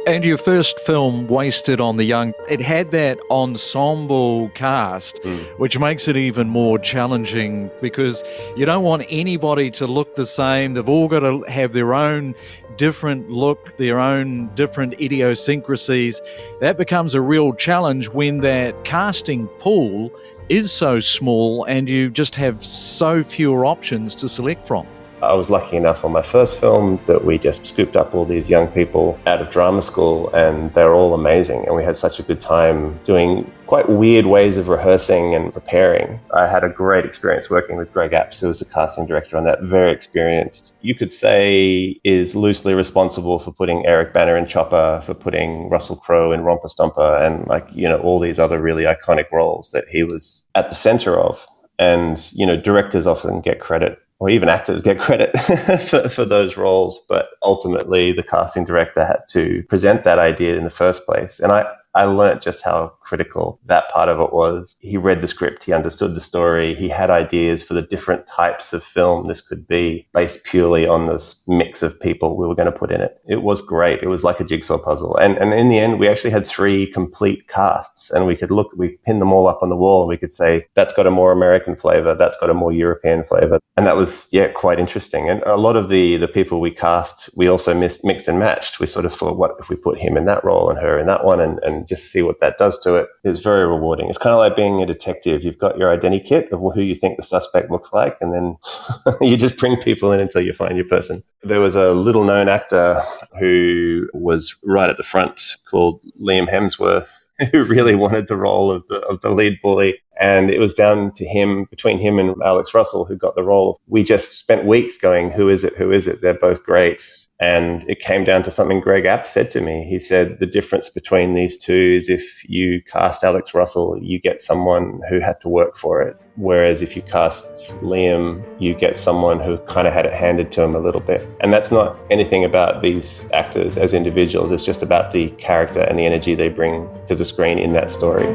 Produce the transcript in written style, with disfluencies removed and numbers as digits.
And your first film, Wasted on the Young, it had that ensemble cast, which makes it even more challenging because you don't want anybody to look the same. They've all got to have their own different look, their own different idiosyncrasies. That becomes a real challenge when that casting pool is so small and you just have so fewer options to select from. I was lucky enough on my first film that we just scooped up all these young people out of drama school, and they're all amazing. And we had such a good time doing quite weird ways of rehearsing and preparing. I had a great experience working with Greg Apps, who was the casting director on that, very experienced. You could say is loosely responsible for putting Eric Banner in Chopper, for putting Russell Crowe in Romper Stomper, and all these other really iconic roles that he was at the center of. And, directors often get credit, or even actors get credit for those roles. But ultimately, the casting director had to present that idea in the first place. And I learned just how critical that part of it was. He read the script, he understood the story, he had ideas for the different types of film this could be based purely on this mix of people we were going to put in it. It was great. It was like a jigsaw puzzle. And in the end, we actually had 3 complete casts, and we pinned them all up on the wall, and we could say, that's got a more American flavor, that's got a more European flavor. And that was, quite interesting. And a lot of the people we cast, we also mixed and matched. We sort of thought, what if we put him in that role and her in that one, and just see what that does to it. It's very rewarding. It's kind of like being a detective. You've got your identity kit of who you think the suspect looks like, and then you just bring people in until you find your person. There was a little known actor who was right at the front called Liam Hemsworth, who really wanted the role of the lead bully. And it was down to between him and Alex Russell, who got the role. We just spent weeks going, who is it? Who is it? They're both great. And it came down to something Greg Apps said to me. He said, the difference between these two is if you cast Alex Russell, you get someone who had to work for it. Whereas if you cast Liam, you get someone who kind of had it handed to him a little bit. And that's not anything about these actors as individuals. It's just about the character and the energy they bring to the screen in that story.